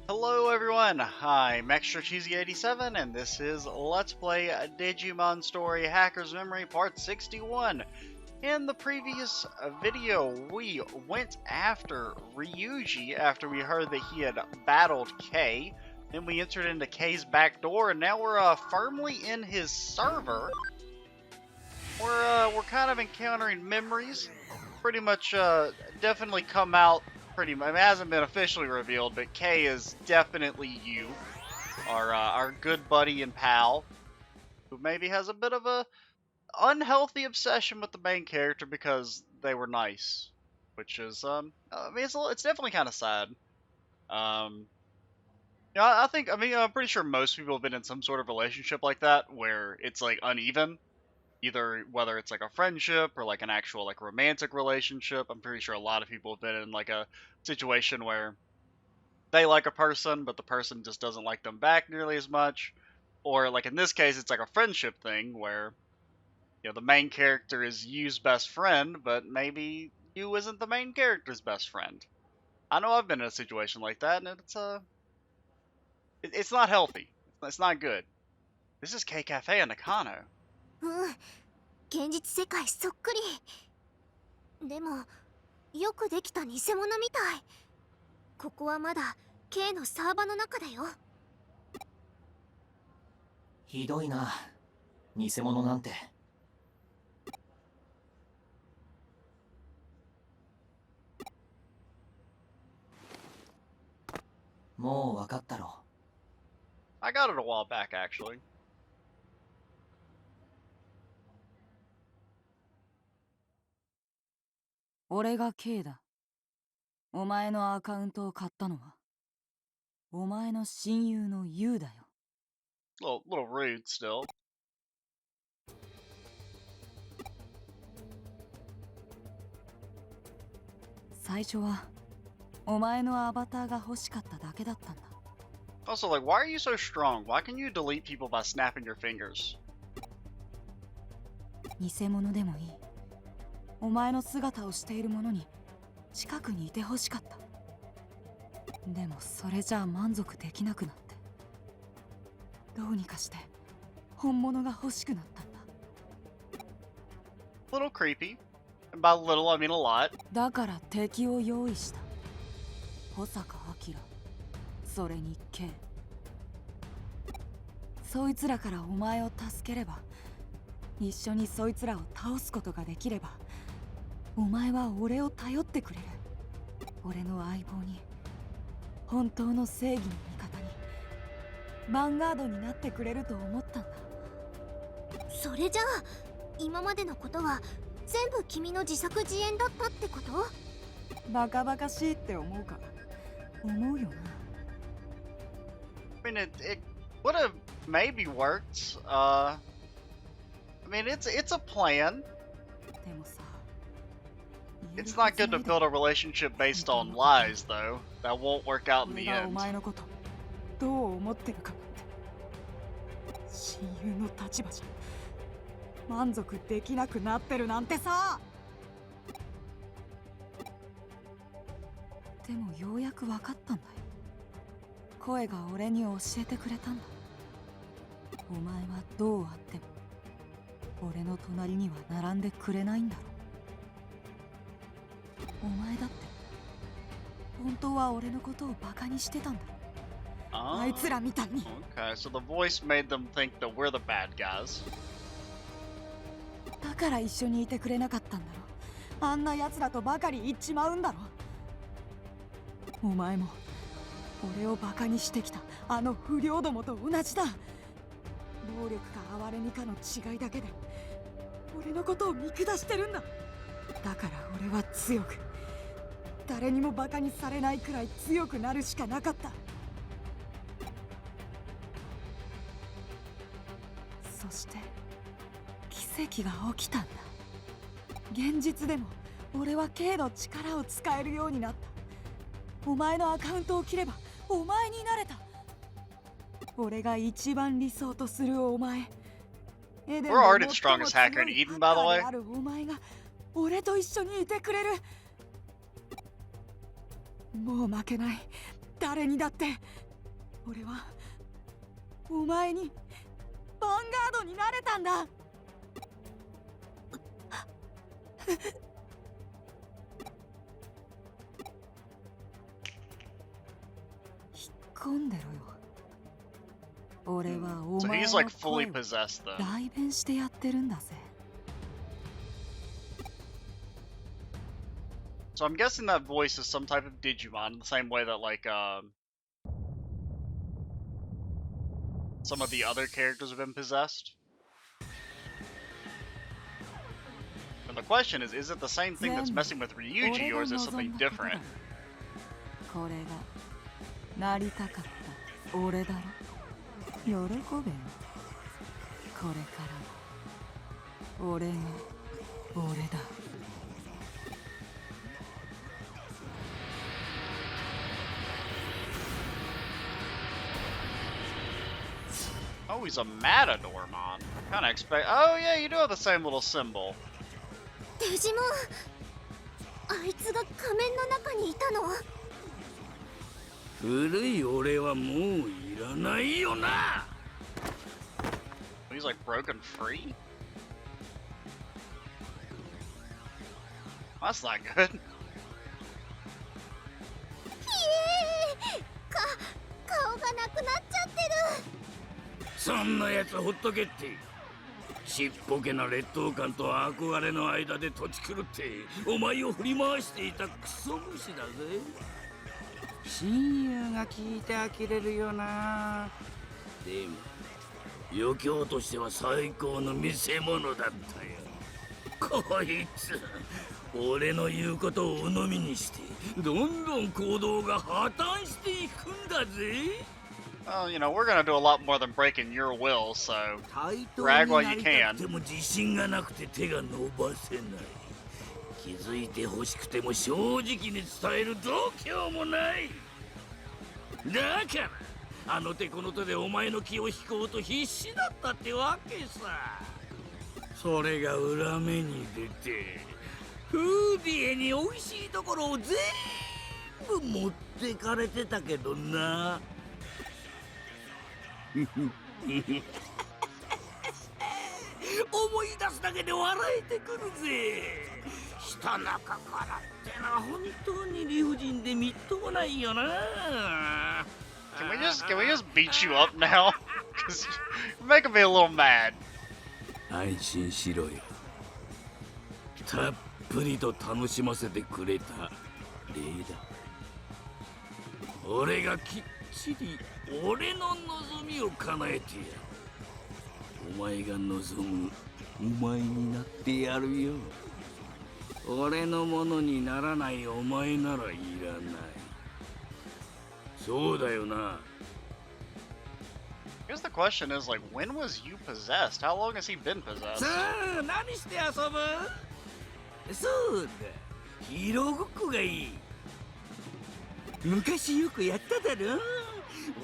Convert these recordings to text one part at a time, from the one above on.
Hello everyone, I'm Extra Cheesy 87 and this is Let's Play Digimon Story Hacker's Memory Part 61. In the previous video, we went after Ryuji after we heard that he had battled Kei. Then we entered into Kei's back door and now we're firmly in his server. We're kind of encountering memories. Pretty much definitely come out pretty much. It hasn't been officially revealed, but Kei is definitely you, our good buddy and pal, who maybe has a bit of a unhealthy obsession with the main character because they were nice, which is I mean it's definitely kind of sad. Yeah, I'm pretty sure most people have been in some sort of relationship like that where it's like uneven. Either whether it's like a friendship or like an actual like romantic relationship. I'm pretty sure a lot of people have been in like a situation where they like a person but the person just doesn't like them back nearly as much, or like in this case it's like a friendship thing where the main character is Yu's best friend but maybe Yu isn't the main character's best friend. I know I've been in a situation like that and it's not healthy. It's not good. This is K Cafe and Nakano. 現実世界そっくり。でもよくできた偽物みたい。ここはまだ K のサーバーの中だよ。ひどいな、偽物なんて。もう分かったろ。I got it a while back actually. 俺が K だ。お前のアカウントを買ったのはお前の親友の U だよ。Little rude still. 最初はお前のアバターが欲しかっただけだったんだ。Also, like, why are you so strong? Why can you delete people by snapping your fingers? 偽物でもいい。お前の姿をしている者に近くにいて欲しかった。でもそれじゃあ満足できなくなって、どうにかして本物が欲しくなったんだ。Little creepy. And by little, I mean a lot. だから敵を用意した。保坂明、それに K。そいつらからお前を助ければ、一緒にそいつらを倒すことができれば、お前は俺を頼ってくれる。俺の相棒に、本当の正義の味方に、ヴァンガードになってくれると思ったんだ。それじゃあ今までのことは全部君の自作自演だったってこと？バカバカしいって思うか？思うよな。I mean, it would have maybe worked. I mean, it's a plan. でもさ、It's not good to build a relationship based on lies, though. That won't work out in the 俺がお end. 前のことどう思ってるかなんて、親友の立場じゃ満足できなくなってるなんてさ。でもようやく分かったんだよ。声が俺に教えてくれたんだ。お前はどうあっても俺の隣には並んでくれないんだろ。お前だって本当は俺のことをバカにしてたんだろ。あいつらみたいに。 Okay, so the voice made them think that we're the bad guys. だから一緒にいてくれなかったんだろ。あんな奴らとばかり言っちまうんだろ。お前も俺をバカにしてきたあの不良どもと同じだ。暴力か哀れみかの違いだけで俺のことを見下してるんだ。だから俺は強く、誰にもバカにされないくらい強くなるしかなかった。そして奇跡が起きたんだ。現実でも俺は K の力を使えるようになった。お前のアカウントを切ればお前になれた。俺が一番理想とするお前。We're already the strongest hacker in Eden, by the way. お前が俺と一緒にいてくれる。もう負けない。誰にだって俺はお前にヴァンガードになれたんだ。引っ込んでろよ。俺はお So 前 he's の like 声 fully を possessed then. 代弁してやってるんだぜ。 So I'm guessing that voice is some type of Digimon, the same way that like some of the other characters have been possessed. And the question is it the same thing that's messing with Ryuji, or is it something different? これがなりたかった俺だろ。喜べよ。これから俺が俺だ。 Oh, he's a Matadormon. Kinda expect. Oh, yeah, you do have the same little symbol. デジモン、あいつが仮面の中にいたの？古い俺はもういらないよな。 He's like broken free? That's not good. 顔がなくなっちゃってる。そんなやつほっとけって。ちっぽけな劣等感と憧れの間で土地狂ってお前を振り回していたクソ虫だぜ。親友が聞いて呆れるよな。でも余興としては最高の見せ物だったよ。こいつ俺の言うことを鵜呑みにしてどんどん行動が破綻していくんだぜ。 Well, you know, we're gonna do a lot more than breaking your will, so 対等 brag に while な you り can. たくても自信がなくて手が伸ばせない。気づいてほしくても正直に伝える度胸もない。だからあの手この手でお前の気を引こうと必死だったってわけさ。それが裏目に出てフーディエに美味しいところを全部持ってかれてたけどな。思い出すだけで笑えてくるぜ。下中からってのは本当に理不尽でみっともないよな。 Can we just beat you up now? Cause you're making me a little mad. 安心しろよ。たっぷりと楽しませてくれた礼だ。俺がきっちり俺の望みを叶えてやる。お前が望むお前になってやるよ。俺のものにならないお前ならいらない。そうだよな。 I guess the question is, like, when was you possessed? How long has he been さ possessed? あ何して遊ぶ？そうだ、ヒーローごっこがいい。昔よくやっただろ。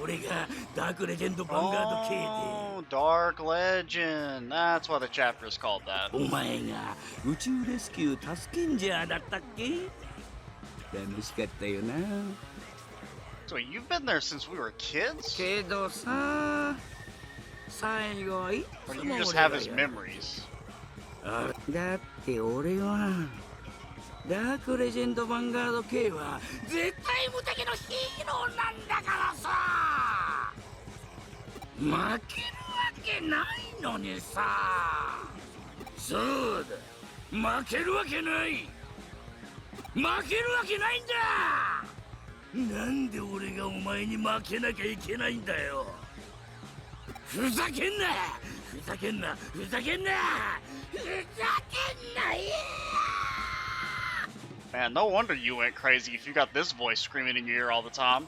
俺がダークレジェンドヴァンガード系で。 Oh, Dark Legend. That's why the chapter is called that. お前が宇宙レスキュー助けんじゃだったっけ？楽しかったよな。 So you've been there since we were kids? けどさ、最後はい Or つ you も just 俺 have が his や memories? あだって俺はダークレジェンドヴァンガード系は絶対無敵のヒーローなんだからさ。負けるわけないのにさ。そうだ、負けるわけない。負けるわけないんだ。なんで俺がお前に負けなきゃいけないんだよ。ふざけんなふざけんなふざけんなふざけんな。 Man, no wonder you went crazy if you got this voice screaming in your ear all the time.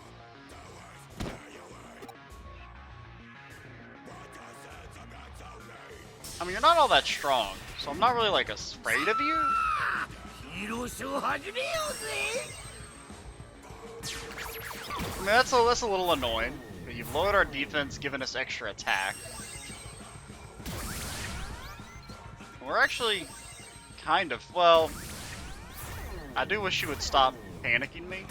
I mean, you're not all that strong, so I'm not really, like, afraid of you. ヒーローショー始めようぜ。 I mean, that's a little annoying. But you've lowered our defense, given us extra attack. We're actually kind of, well, I do wish you would stop panicking me.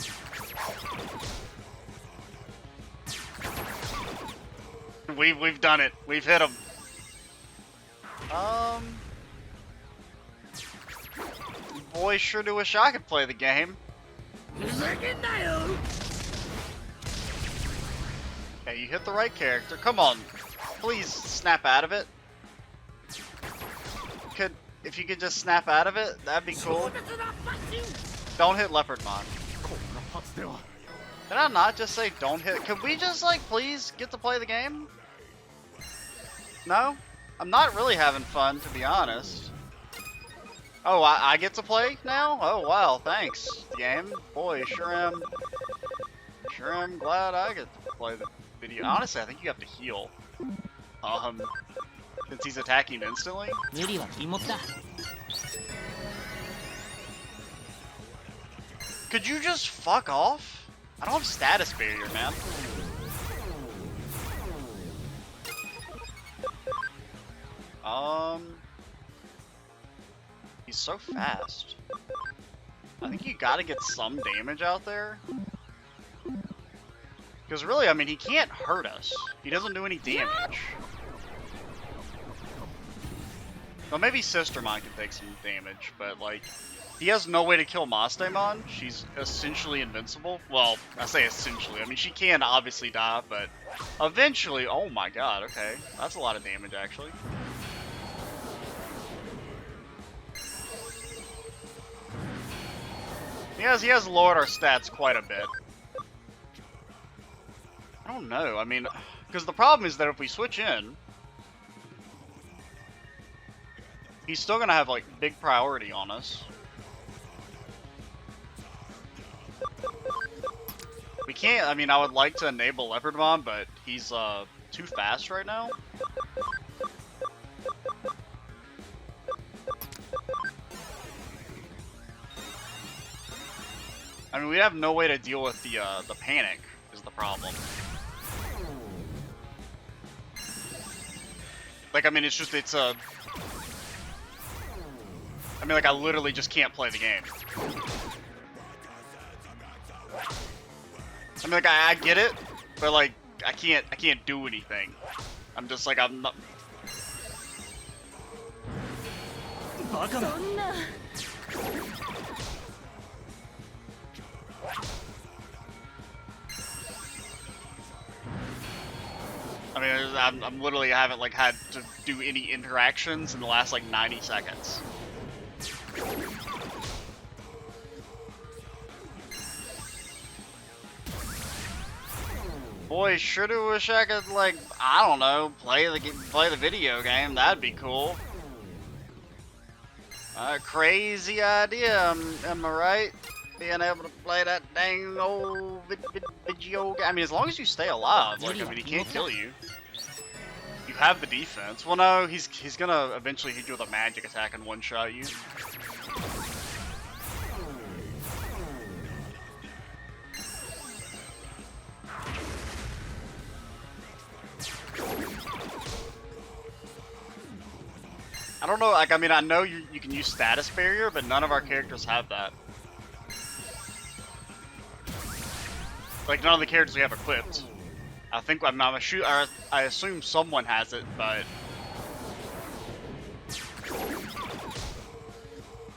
We've done it. We've hit him. Boy, sure do wish I could play the game. Yeah, you hit the right character. Come on, please snap out of it. If you could just snap out of it, that'd be cool. Don't hit Leopardmon. Did I not just say don't hit? Could we just like please get to play the game? No? I'm not really having fun, to be honest. Oh, I get to play now? Oh wow, thanks, game. Boy, sure am glad I get to play the video. Honestly, I think you have to heal. Since he's attacking instantly. Could you just fuck off? I don't have status barrier, man. He's so fast. I think you gotta get some damage out there. Because really, I mean, he can't hurt us. He doesn't do any damage. Well, maybe Sistermon can take some damage, but like, he has no way to kill Mastemon. She's essentially invincible. Well, I say essentially. I mean, she can obviously die, but eventually, oh my god, okay. That's a lot of damage, actually. He has lowered our stats quite a bit. I don't know, I mean, because the problem is that if we switch in, he's still gonna have like big priority on us. We can't, I mean, I would like to enable Leopardmon, but he's too fast right now. I mean, we have no way to deal with the panic is the problem. Like, I mean, it's I mean, like, I literally just can't play the game. I mean, like, I get it, but like, I can't do anything. I'm just like, I'm not. I mean, I'm literally haven't like had to do any interactions in the last like 90 seconds. Boy, sure do wish I could like, I don't know, play the video game. That'd be cool. Crazy idea, am I right? Being able to play that dang old video game. I mean, as long as you stay alive, like, I mean, he can't kill you. You have the defense. Well, no, he's gonna eventually hit you with a magic attack and one-shot you. I don't know, like, I mean, I know you can use status barrier, but none of our characters have that. Like, none of the characters we have equipped. I think, I assume someone has it, but...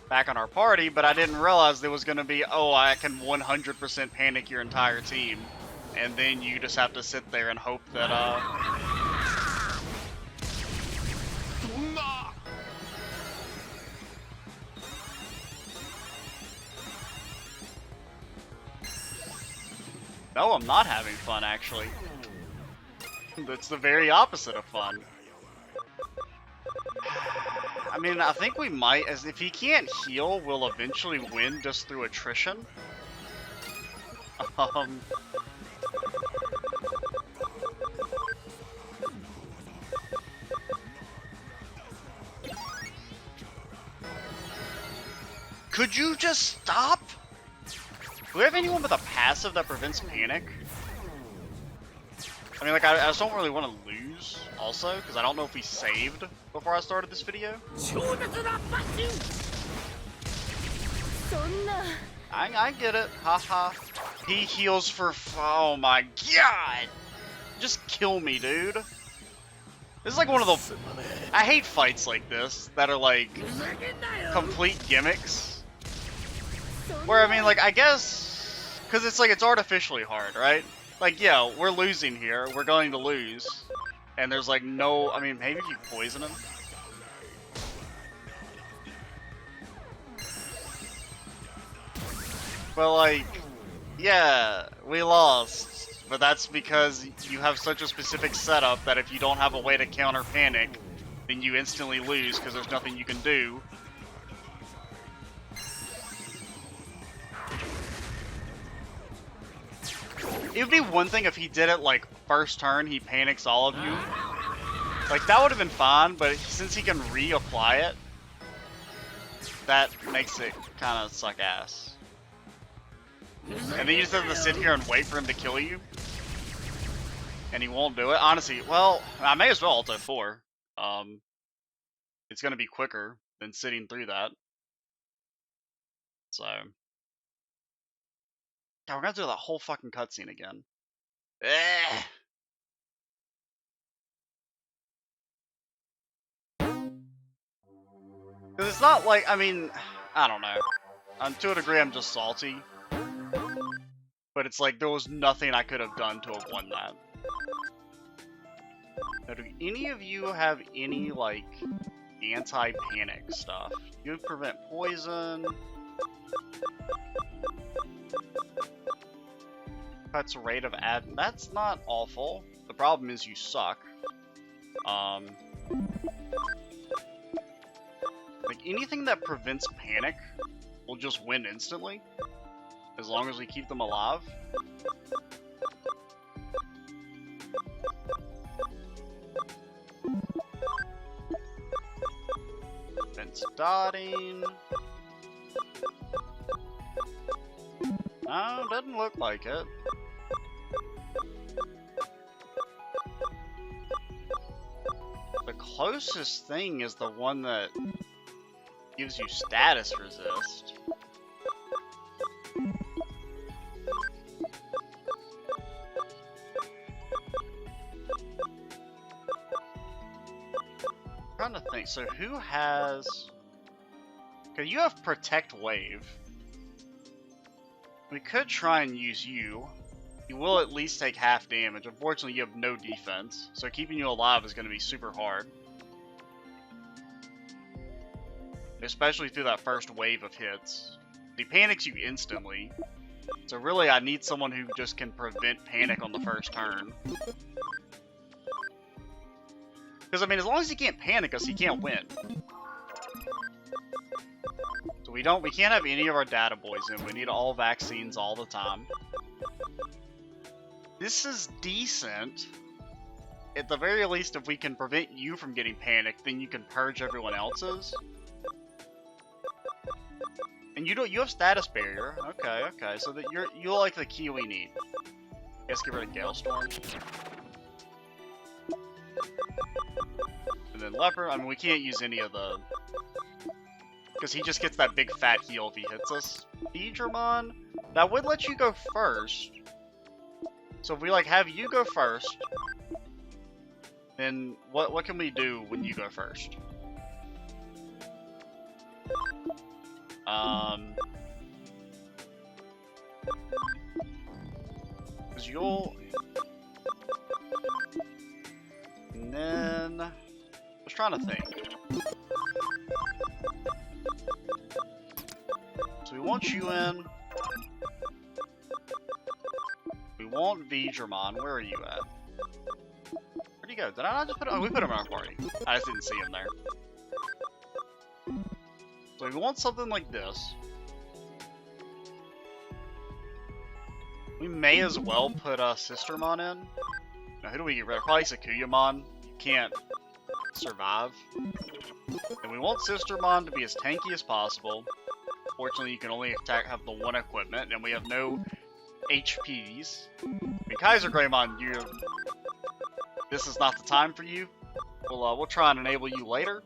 back on our party, but I didn't realize there was gonna be, oh, I can 100% panic your entire team. And then you just have to sit there and hope that, No, I'm not having fun, actually. That's the very opposite of fun. I mean, I think we might, as if he can't heal, we'll eventually win just through attrition. Could you just stop? Do we have anyone with a passive that prevents panic? I mean, like, I just don't really want to lose, also, because I don't know if we saved before I started this video. I get it, haha. He heals for, oh my god! Just kill me, dude. This is like one of the... I hate fights like this that are like complete gimmicks. Where, I mean, like, I guess... Because it's like, it's artificially hard, right? Like, yeah, we're losing here. We're going to lose. And there's like no... I mean, maybe if you poison him. But like... Yeah, we lost. But that's because you have such a specific setup that if you don't have a way to counter panic, then you instantly lose because there's nothing you can do. It would be one thing if he did it like first turn, he panics all of you. Like that would have been fine, but since he can reapply it, that makes it kind of suck ass. And then you just have to sit here and wait for him to kill you. And he won't do it. Honestly, well, I may as well ult 4. It's gonna be quicker than sitting through that. So, yeah, we're gonna do that whole fucking cutscene again. Ugh. Cause it's not like, I mean, I don't know. To a degree, I'm just salty. But it's like there was nothing I could have done to have won that. Now, do any of you have any, like, anti-panic stuff? You prevent poison. Cuts rate of ad. That's not awful. The problem is you suck. Like, anything that prevents panic will just win instantly. As long as we keep them alive. Fence dotting. No, doesn't look like it. The closest thing is the one that gives you status resist. I'm trying to think. So who has? Okay, you have Protect Wave. We could try and use you. You will at least take half damage. Unfortunately, you have no defense, so keeping you alive is going to be super hard. Especially through that first wave of hits. He panics you instantly. So really, I need someone who just can prevent panic on the first turn. Because, I mean, as long as he can't panic us, he can't win. So we can't have any of our data boys in. We need all vaccines all the time. This is decent. At the very least, if we can prevent you from getting panicked, then you can purge everyone else's. And you have status barrier. Okay, okay. So that you're like the key we need. Let's get rid of Galestorm. And then Leopard, I mean, we can't use any of the... Because he just gets that big fat heal if he hits us. Digimon, that would let you go first. So if we, like, have you go first, then what can we do when you go first? Because you'll... And then... I was trying to think. So we want you in. We want Digimon. Where are you at? Where'd he go? Did I not just put him? Oh, we put him in our party. I just didn't see him there. So we want something like this. We may as well put Sistermon in. Now, who do we get rid of? Probably Sakuyamon. You can't survive. And we want Sistermon to be as tanky as possible. Fortunately, you can only have the one equipment, and we have no HPs. I mean, Kaiser Greymon, this is not the time for you. We'll try and enable you later.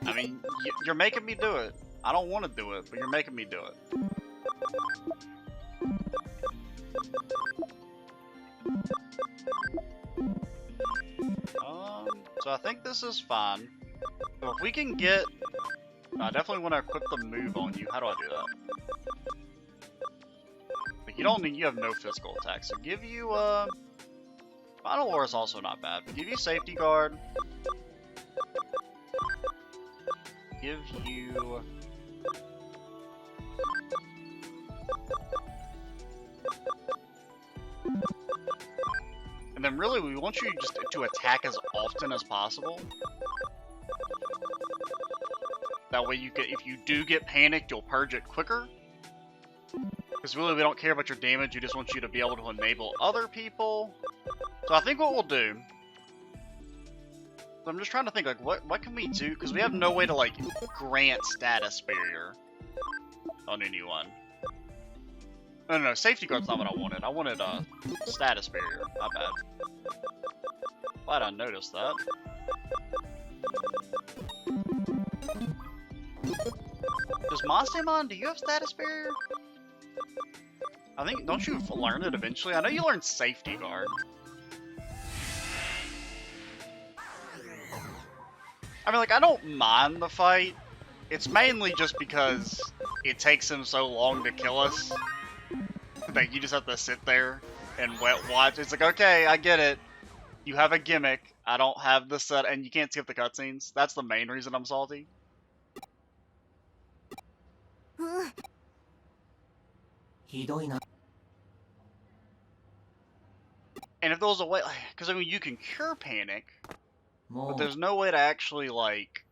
I mean, you're making me do it. I don't want to do it, but you're making me do it. So I think this is fine. So if we can get... I definitely want to equip the move on you. How do I do that? Like, you don't need... You have no physical attack. So give you, Final War is also not bad. But give you Safety Guard. Give you... And then really, we want you just to attack as often as possible. That way you get, if you do get panicked, you'll purge it quicker. Because really, we don't care about your damage, we just want you to be able to enable other people. So I think what we'll do... I'm just trying to think, like, what can we do? Because we have no way to, like, grant status barrier on anyone. No, safety guard's not what I wanted. I wanted status barrier. My bad. Glad I noticed that. Does Monstermon, do you have status barrier? I think, don't you learn it eventually? I know you learn safety guard. I mean, like, I don't mind the fight. It's mainly just because it takes him so long to kill us. Like, you just have to sit there and watch. It's like, okay, I get it. You have a gimmick. I don't have the set, and you can't skip the cutscenes. That's the main reason I'm salty. And if there was a way, because I mean, you can cure panic, but there's no way to actually, like,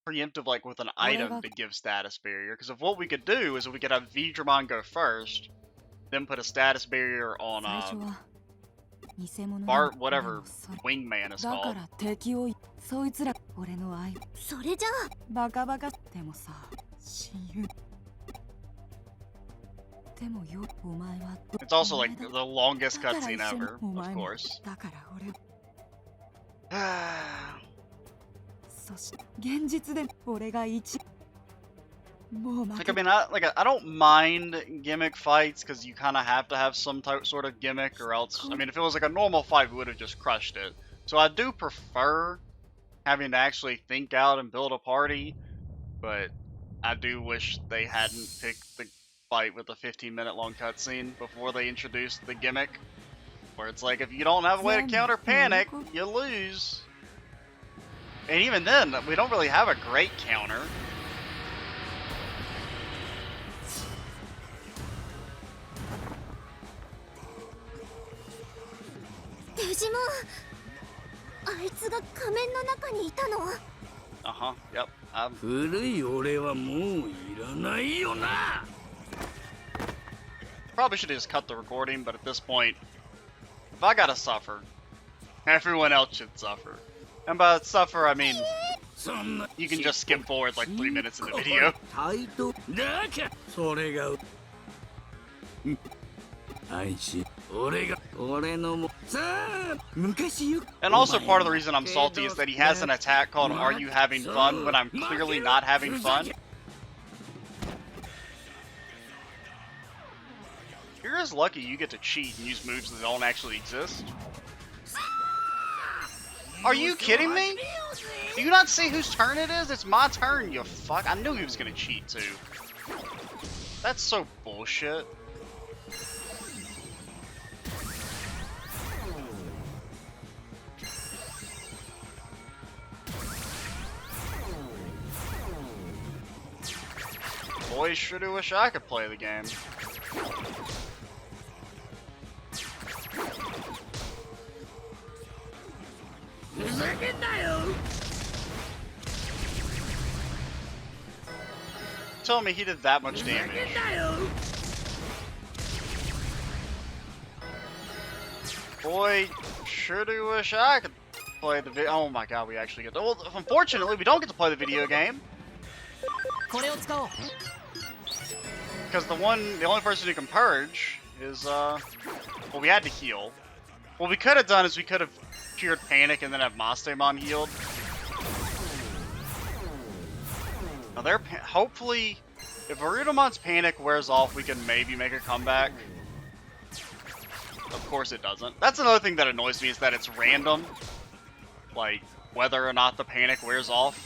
preemptive, like, with an item to give status barrier. Because if what we could do is if we could have Digimon go first, then put a status barrier on Bart, whatever wingman is called. それじゃあバカバカでもさ親友でもよお前は It's also like the longest cutscene ever, of course. だから俺そして現実で俺が一もう負 Like, け I mean, I don't mind gimmick fights because you kind of have to have some type, sort of gimmick, or else. I mean, if it was like a normal fight, we would have just crushed it. So I do prefer having to actually think out and build a party, but I do wish they hadn't picked the fight with a 15-minute long cutscene before they introduced the gimmick, where it's like if you don't have a way to counter panic, you lose. And even then, we don't really have a great counter. Digimon あいつが仮面の中にいたの Uh-huh, yep. 古い俺はもういらないよな Probably should have just cut the recording, but at this point, if I gotta suffer, everyone else should suffer. And by suffer, I mean, you can just skip forward like 3 minutes in the video. だからそれが安心俺が俺のもさあ昔よ And also part of the reason I'm salty is that he has an attack called Are You Having Fun when I'm clearly not having fun. You're just lucky you get to cheat and use moves that don't actually exist. Are you kidding me? Do you not see whose turn it is? It's my turn, you fuck. I knew he was gonna cheat too. That's so bullshit. Boy, sure do wish I could play the game. Tell me he did that much damage. Boy, sure do wish I could play the video. Oh my god, we actually get to. Well, unfortunately, we don't get to play the video game. Because the only person who can purge is, well, we had to heal. What we could have done is we could have cured Panic and then have Mastemon healed. Now they're, hopefully, if Arudamon's Panic wears off, we can maybe make a comeback. Of course it doesn't. That's another thing that annoys me, is that it's random. Like, whether or not the panic wears off.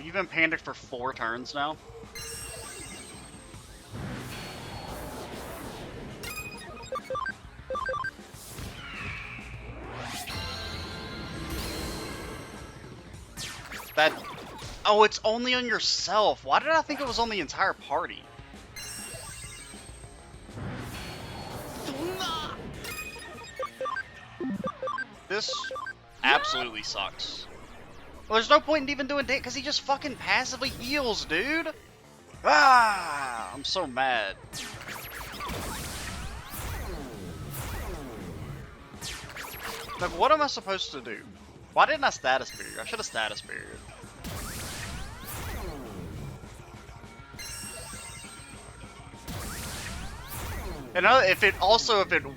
You've been panicked for 4 turns now. That... Oh, it's only on yourself. Why did I think it was on the entire party? This absolutely sucks. Well, there's no point in even doing damage, because he just fucking passively heals, dude! Ah! I'm so mad. Like, what am I supposed to do? Why didn't I status barrier? I should have status barrier. And if it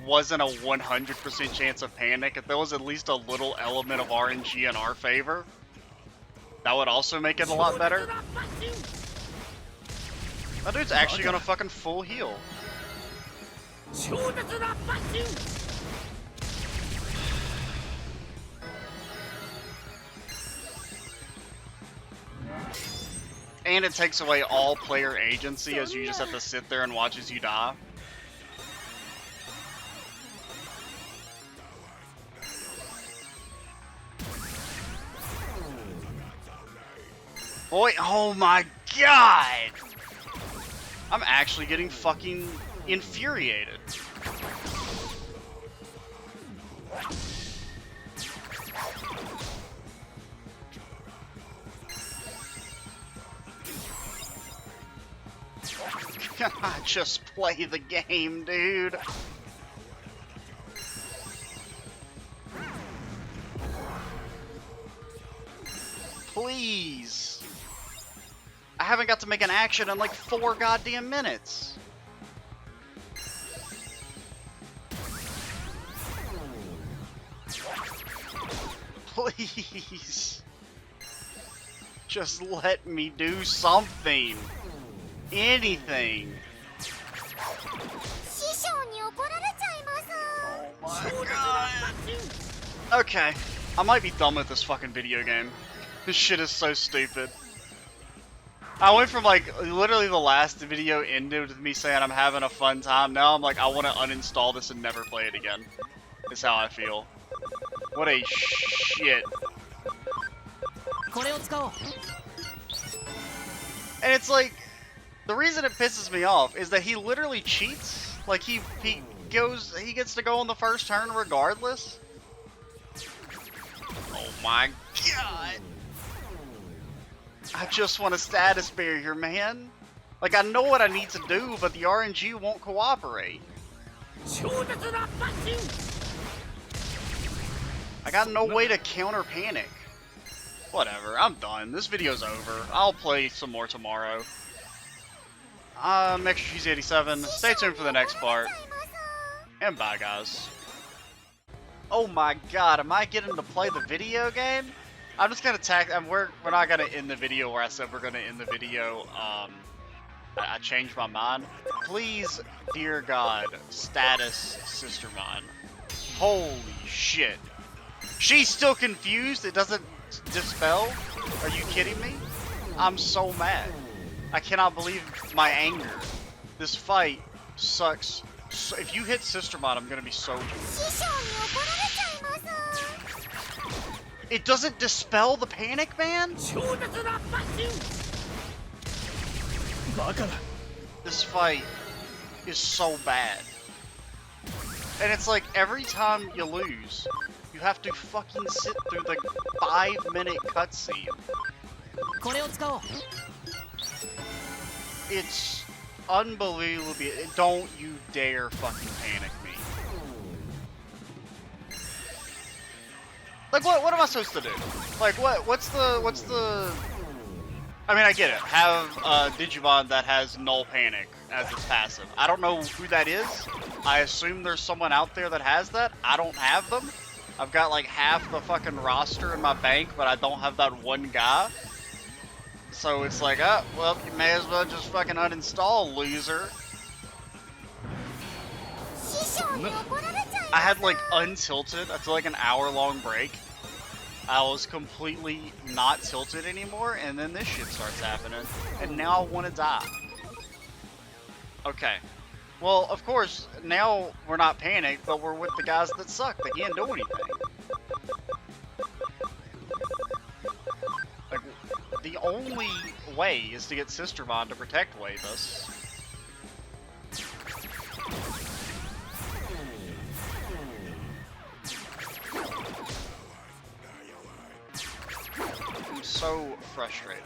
wasn't a 100% chance of panic, if there was at least a little element of RNG in our favor, that would also make it a lot better. That dude's actually gonna fucking full heal. And it takes away all player agency, as you just have to sit there and watch as you die. Boy, oh my god! I'm actually getting fucking infuriated. Just play the game, dude. Please. I haven't got to make an action in like 4 goddamn minutes. Please. Just let me do something. Anything. Oh my god. Okay. I might be done with this fucking video game. This shit is so stupid. I went from like, literally the last video ended with me saying I'm having a fun time. Now I'm like, I want to uninstall this and never play it again. Is how I feel. What a shit. And it's like, the reason it pisses me off is that he literally cheats. Like he gets to go on the first turn regardless. Oh my god. I just want a status barrier, man. Like, I know what I need to do, but the RNG won't cooperate. I got no way to counter panic. Whatever, I'm done. This video's over. I'll play some more tomorrow. Extra Cheese 87. Stay tuned for the next part. And bye, guys. Oh my god, am I getting to play the video game? I'm just gonna we're not gonna end the video where I said we're gonna end the video. I changed my mind. Please, dear God, status Sistermon. Holy shit. She's still confused? It doesn't dispel? Are you kidding me? I'm so mad. I cannot believe my anger. This fight sucks. So, if you hit Sistermon, I'm gonna be so... It doesn't dispel the panic, man? This fight is so bad. And it's like, every time you lose, you have to fucking sit through the 5-minute cutscene. It's unbelievable. Don't you dare fucking panic me. Like, what am I supposed to do? Like, what's the... I mean, I get it. Have Digimon that has null panic as its passive. I don't know who that is. I assume there's someone out there that has that. I don't have them. I've got like half the fucking roster in my bank, but I don't have that one guy. So it's like, oh, well, you may as well just fucking uninstall, loser. 師匠に怒られちゃい I ま had す like untilted after like an hour-long break. I was completely not tilted anymore, and then this shit starts happening, and now I want to die. Okay. Well, of course, now we're not panicked, but we're with the guys that suck. They can't do anything. Like, the only way is to get Sistermon to protect wave us. I'm so frustrated.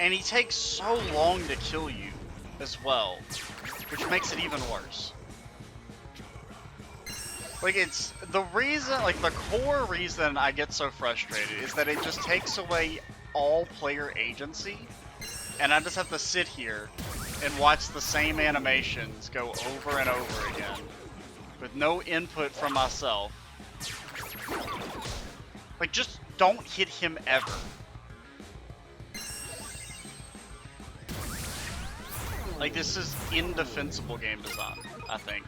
And he takes so long to kill you as well, which makes it even worse. Like, it's the reason, like the core reason I get so frustrated is that it just takes away all player agency, and I just have to sit here and watch the same animations go over and over again with no input from myself. Like, just don't hit him ever. Like, this is indefensible game design, I think.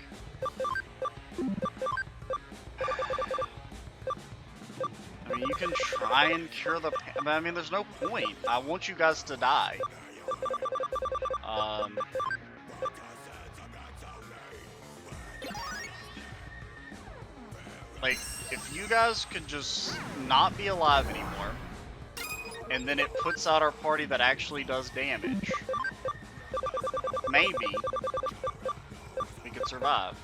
I mean, you can try and cure the pain, but I mean, there's no point. I want you guys to die. Like, if you guys could just not be alive anymore, and then it puts out our party that actually does damage, maybe we could survive.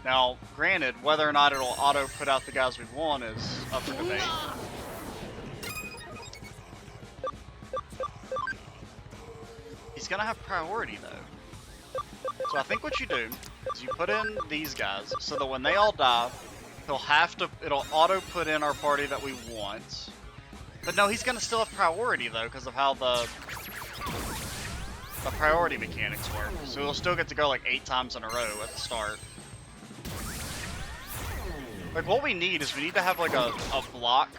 Now, granted, whether or not it'll auto put out the guys we want is up for debate. He's gonna have priority though. So I think what you do is you put in these guys so that when they all die, it'll auto put in our party that we want. But no, he's gonna still have priority though because of how the priority mechanics work. So he'll still get to go like 8 times in a row at the start. Like, what we need is we need to have like a block.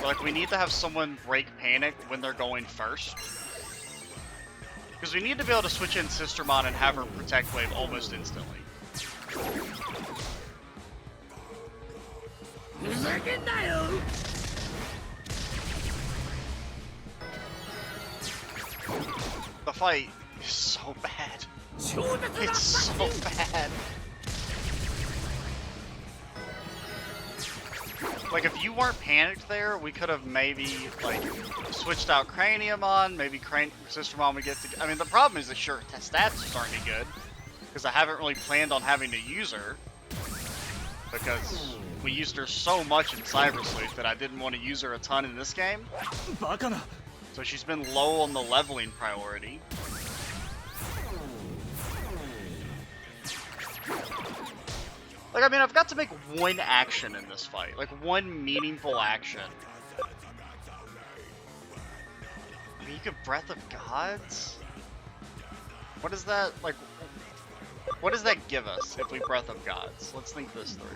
Like, we need to have someone break panic when they're going first. Because we need to be able to switch in Sistermon and have her protect wave almost instantly. The fight is so bad. It's so bad. Like, if you weren't panicked there, we could have maybe, like, switched out Craniumon, maybe Sistermon would get to... I mean, the problem is that sure, stats just aren't any good, because I haven't really planned on having to use her, because we used her so much in Cyber Sleuth that I didn't want to use her a ton in this game. So she's been low on the leveling priority. Like, I mean, I've got to make one action in this fight. Like, one meaningful action. I mean, you could Breath of Gods? What is that, like... What does that give us if we Breath of Gods? Let's think this through.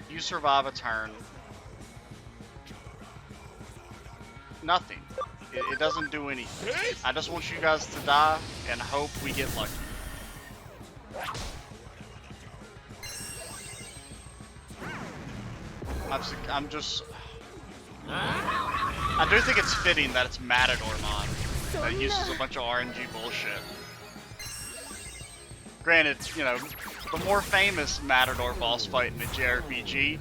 You survive a turn. Nothing. It doesn't do anything. I just want you guys to die and hope we get lucky. I'm just... I do think it's fitting that it's Matadormon that uses a bunch of RNG bullshit. Granted, you know, the more famous Matador boss fight in the JRPG,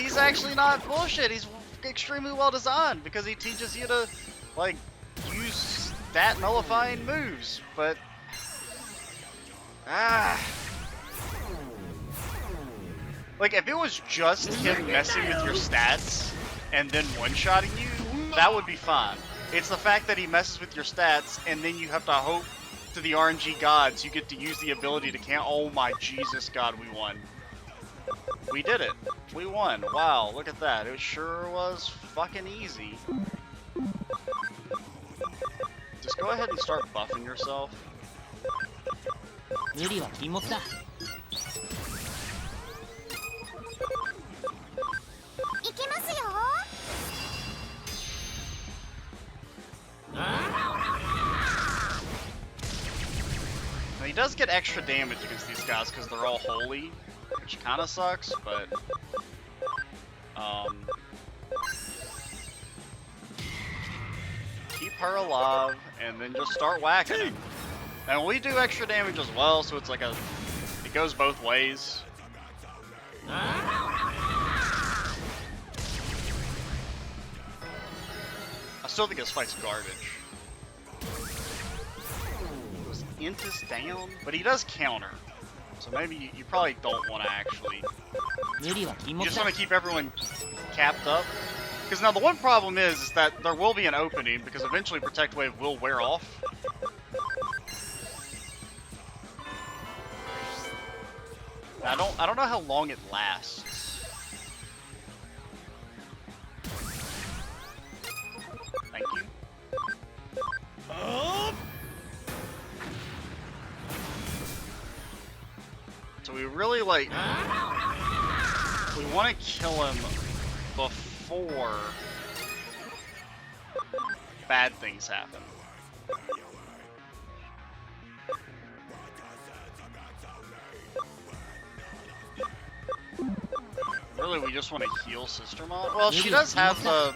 he's actually not bullshit. He's extremely well designed because he teaches you to, like, use stat nullifying moves, but... Like, if it was just him messing with your stats and then one-shotting you, that would be fine. It's the fact that he messes with your stats and then you have to hope to the RNG gods you get to use the ability to count. Oh my Jesus God, we won. We did it. We won. Wow, look at that. It sure was fucking easy. Just go ahead and start buffing yourself. 無理は禁物だ。いきますよ。 Now, he does get extra damage against these guys because they're all holy, which kind of sucks, but keep her alive and then just start whacking him. And we do extra damage as well, so it's like it goes both ways. I still think this fight's garbage. Was Intis down? But he does counter. So maybe you probably don't want to actually... 無理は禁 You 物 just だ。 want to keep everyone capped up. Because now the one problem is that there will be an opening, because eventually Protect Wave will wear off. I don't know how long it lasts. Thank you. So we really like... We want to kill him before bad things happen. Really, we just want to heal Sister Mon? Well, she does have the...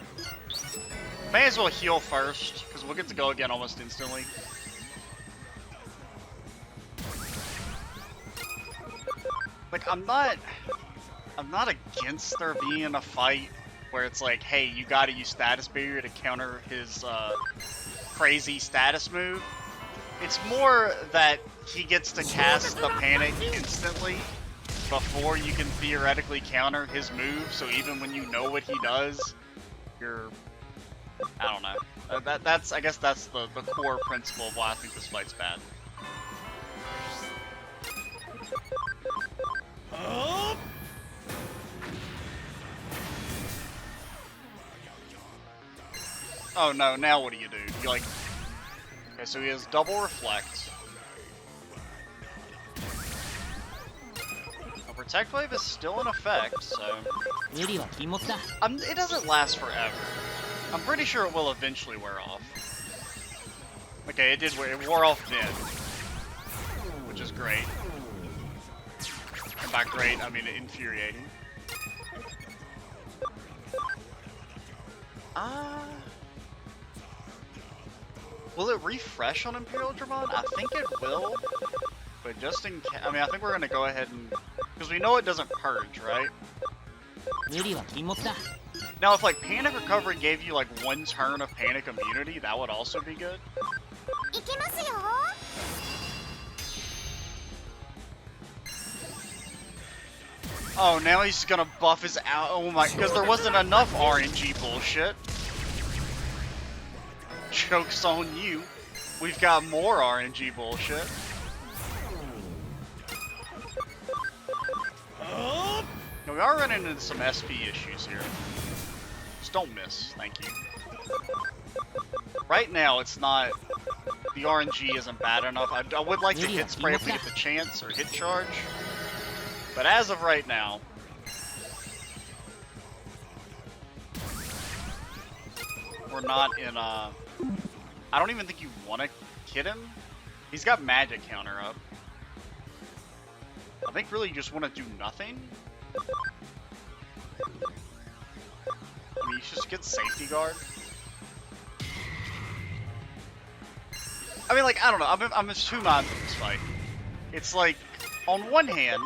May as well heal first, because we'll get to go again almost instantly. Like, I'm not against there being a fight where it's like, hey, you gotta use Status Barrier to counter his crazy status move. It's more that he gets to cast the Panic instantly before you can theoretically counter his move, so even when you know what he does, you're... I don't know. That's I guess that's the core principle of why I think this fight's bad. Oh no, now what do? You like... Okay, so he has double reflect. Well, Protect Wave is still in effect, so... 無理は禁物だ。 It doesn't last forever. I'm pretty sure it will eventually wear off. Okay, it wore off then. Which is great. And by great, I mean infuriating. Will it refresh on Imperial Dramon? I think it will. But just in case, I mean, I think we're gonna go ahead and... Because we know it doesn't purge, right? 無理は禁物だ。 Now, if like Panic Recovery gave you like one turn of Panic immunity, that would also be good. いきますよ。 Oh, now he's gonna buff his out. Oh my, because there wasn't enough RNG bullshit. Joke's on you. We've got more RNG bullshit. Now, we are running into some SP issues here. Just don't miss, thank you. Right now, it's not... The RNG isn't bad enough. I would like to hit spray if we get the chance, or hit charge. But as of right now... We're not in a... I don't even think you want to hit him. He's got magic counter up. I think really you just want to do nothing. I mean, you should just get safety guard. I mean, like, I don't know. I'm just two minds in this fight. It's like, on one hand,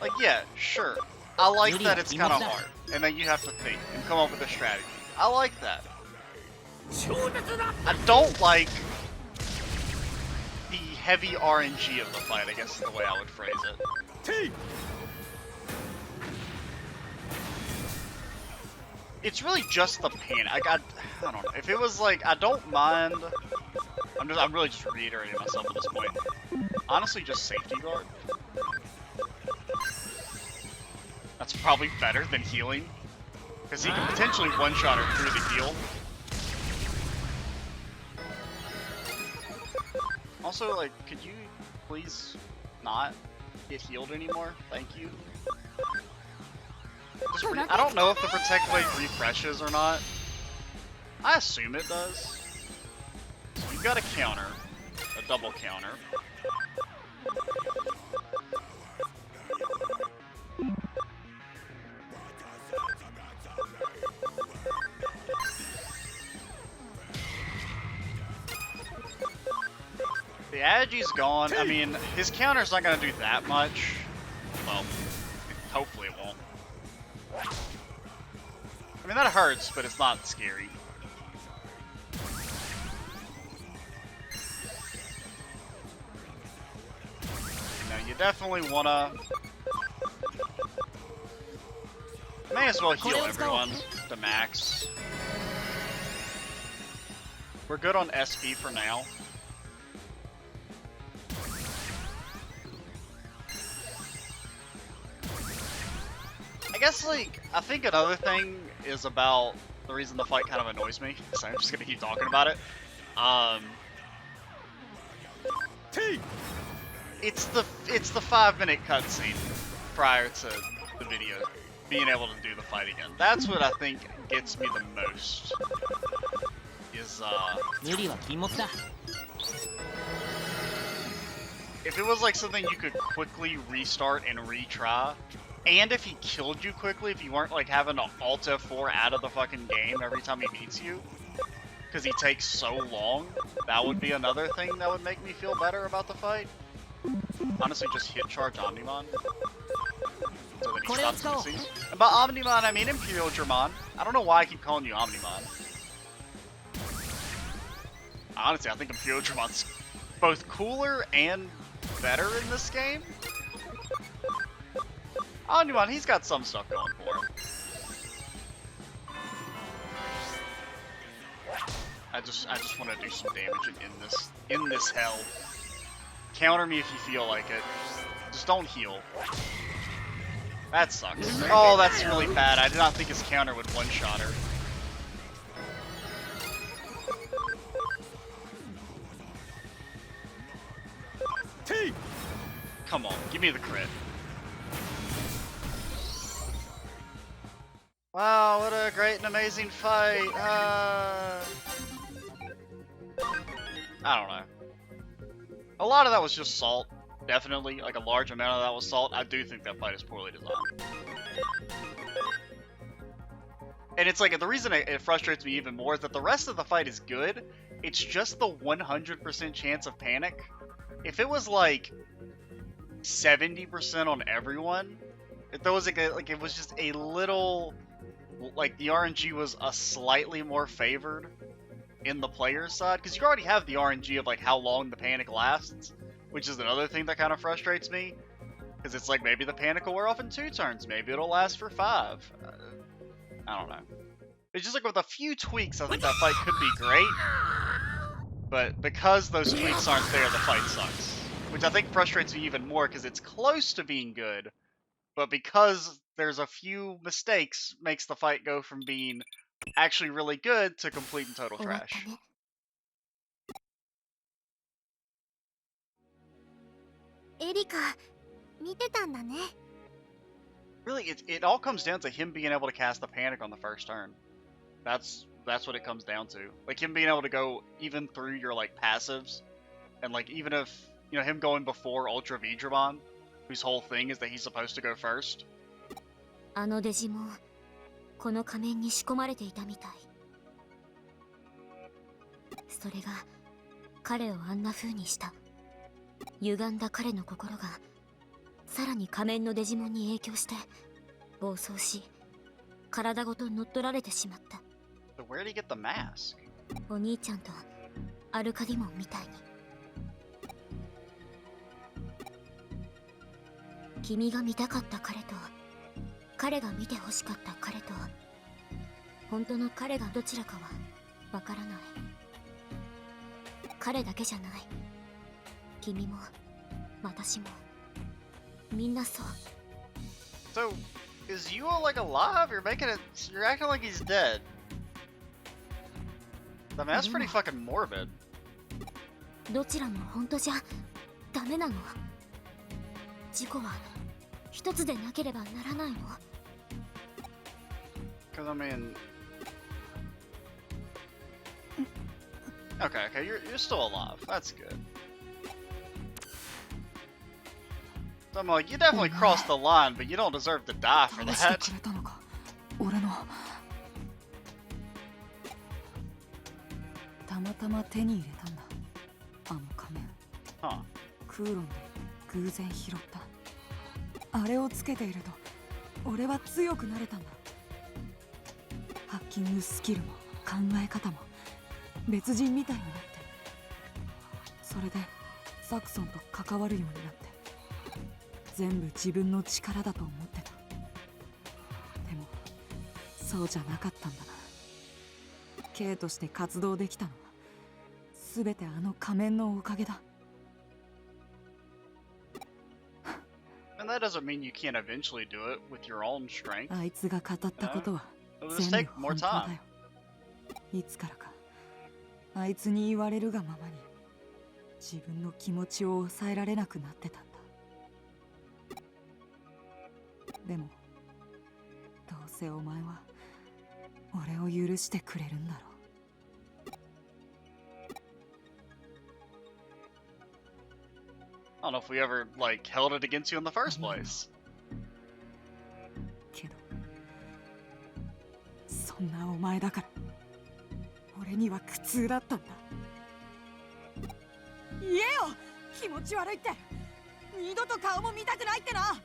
like, yeah, sure. I like that it's kind of hard. And then you have to think and come up with a strategy. I like that. I don't like the heavy RNG of the fight, I guess is the way I would phrase it. It's really just the pain. I don't know. If it was like, I don't mind. I'm really just reiterating myself at this point. Honestly, just safety guard. That's probably better than healing. Because he can potentially one-shot her through the heal. Also, like, could you please not get healed anymore? Thank you. I don't know if the Protect Blade refreshes or not. I assume it does. So you've got a counter. A double counter. The Agi's gone. I mean, his counter's not gonna do that much. Well, hopefully it won't. I mean, that hurts, but it's not scary. Now, you definitely wanna... May as well heal everyone to max. We're good on SP for now. I guess, like, I think another thing is about the reason the fight kind of annoys me, so I'm just gonna keep talking about it. It's the 5-minute cutscene prior to the video being able to do the fight again. That's what I think gets me the most. Is if it was like something you could quickly restart and retry, and if he killed you quickly, if you weren't like having to Alt F4 out of the fucking game every time he beats you, because he takes so long, that would be another thing that would make me feel better about the fight. Honestly, just hit charge Omnimon. So that he stops missing. And by Omnimon, I mean Imperial Dramon. I don't know why I keep calling you Omnimon. Honestly, I think Imperial Dramon's both cooler and better in this game. Omnimon, he's got some stuff going for him. I just want to do some damage in this hell. Counter me if you feel like it. Just don't heal. That sucks. Oh, that's really bad. I did not think his counter would one-shot her. Come on, give me the crit. Wow, what a great and amazing fight. I don't know. A lot of that was just salt. Definitely, like a large amount of that was salt. I do think that fight is poorly designed. And it's like, the reason it frustrates me even more is that the rest of the fight is good. It's just the 100% chance of panic. If it was like 70% on everyone, if there was like it was just a little, like the RNG was a slightly more favored in the player's side, because you already have the RNG of like how long the panic lasts, which is another thing that kind of frustrates me, because it's like maybe the panic will wear off in 2 turns, maybe it'll last for 5. I don't know. It's just like with a few tweaks, I think that fight could be great, but because those tweaks aren't there, the fight sucks. Which I think frustrates me even more because it's close to being good, but because there's a few mistakes, makes the fight go from being actually really good to complete and total trash. Erika, 見てたんだね. Really, it all comes down to him being able to cast the panic on the first turn. That's what it comes down to. Like him being able to go even through your like passives, and like even if you know him going before Ultra Vidramon, whose whole thing is that he's supposed to go first. あのデジモン、この仮面に仕込まれていたみたい。それが彼をあんな風にした。歪んだ彼の心がさらに仮面のデジモンに影響して暴走し、体ごと乗っ取られてしまった。So where did he get the mask? お兄ちゃんとアルカディモンみたいに。君が見たかった彼と彼が見て欲しかった彼と本当の彼がどちらかはわからない。彼だけじゃない。君も私もみんなそう。 So, is Yuo like alive? You're acting like he's dead. I mean, that's pretty fucking morbid. どちらも本当じゃダメなの？事故は一つでなければならないの？ Because I mean, okay, you're still alive. That's good. So I'm like, you definitely crossed the line, but you don't deserve to die for 倒して that. くれたのか、俺の。たまたま手に入れたんだ、あの仮面。Huh. 空論で偶然拾った。あれをつけていると俺は強くなれたんだ。ハッキングスキルも考え方も別人みたいになって、それでサクソンと関わるようになって、全部自分の力だと思ってた。でもそうじゃなかったんだな。K として活動できたのは全てあの仮面のおかげだ。 And that doesn't mean you can't eventually do it with your own strength. あいつが語ったことは It'll just 全 take 部 more 本当だ time. よ。いつからかあいつに言われるがままに自分の気持ちを抑えられなくなってたんだ。でもどうせお前は俺を許してくれるんだろう。 I don't know if we ever like held it against you in the first place. けどそんなお前だから俺には苦痛だったんだ。言えよ、気持ち悪いって。二度と顔も見たくないってな。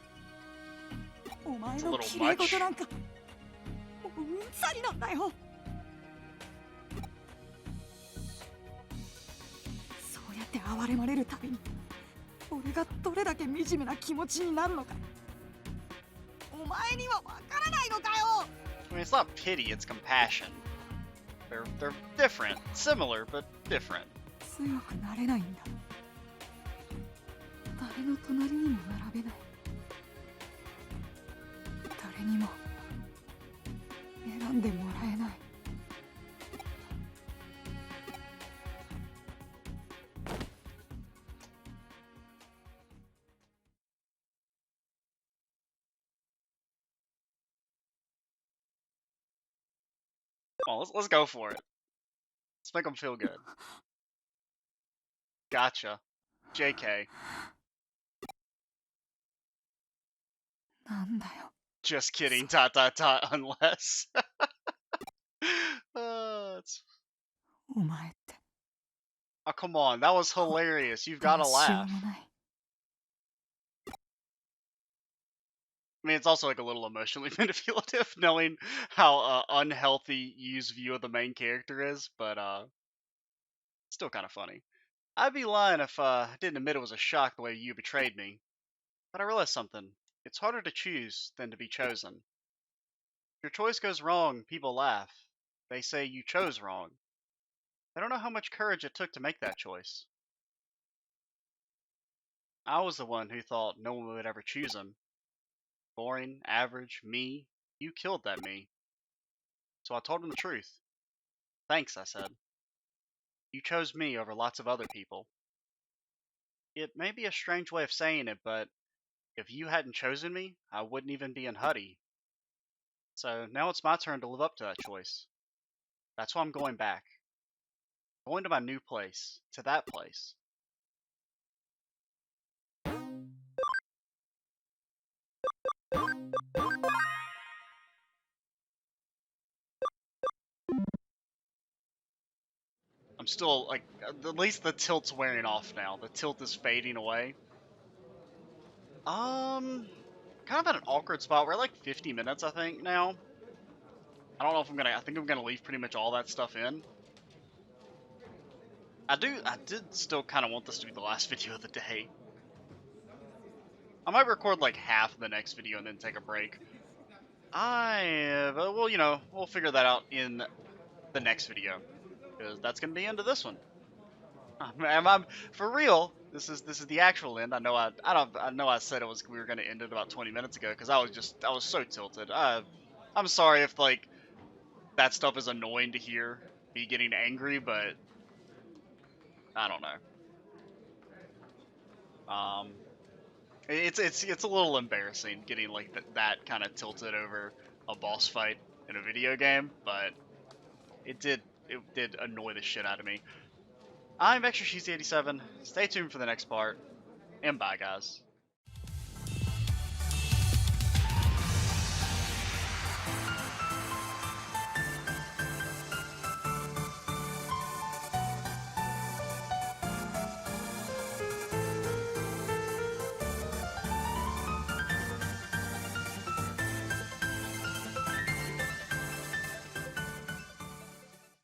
お前の綺麗事なんかもううんざりなんだよ。そうやって哀れまれるたびに俺がどれだけ惨めな気持ちになるのかお前にはわからないのかよ。 I mean, it's not pity, it's compassion. They're different, similar but different. 強くなれないんだ。誰の隣にも並べない。誰にも選んでもらえない。 Come on, let's go for it. Let's make them feel good. Gotcha. JK. なんだよ。 Just kidding. Dot dot dot. Unless. It's... お前って Oh, come on. That was hilarious. You've ど got to うしよ laugh. うもない。 I mean, it's also like a little emotionally manipulative, knowing how unhealthy Yu's view of the main character is, but still kind of funny. I'd be lying if I didn't admit it was a shock the way you betrayed me. But I realized something. It's harder to choose than to be chosen. If your choice goes wrong, people laugh. They say you chose wrong. They don't know how much courage it took to make that choice. I was the one who thought no one would ever choose him. Boring, average, me. You killed that me. So I told him the truth. Thanks, I said. You chose me over lots of other people. It may be a strange way of saying it, but if you hadn't chosen me, I wouldn't even be in Huddy. So now it's my turn to live up to that choice. That's why I'm going back. Going to my new place. To that place. I'm still, like, at least the tilt's wearing off now. The tilt is fading away. Kind of at an awkward spot. We're at like 50 minutes, I think, now. I don't know if I think I'm gonna leave pretty much all that stuff in. I did still kind of want this to be the last video of the day. I might record like half of the next video and then take a break. Well, you know, we'll figure that out in the next video. Because that's gonna be the end of this one. I'm for real. This is the actual end. I know I said we were gonna end it about 20 minutes ago because I was so tilted. I'm sorry if like that stuff is annoying to hear, me getting angry, but I don't know. Um, it's a little embarrassing getting like that kind of tilted over a boss fight in a video game, but it did annoy the shit out of me. I'm Extra Cheesy 87. Stay tuned for the next part, and bye guys.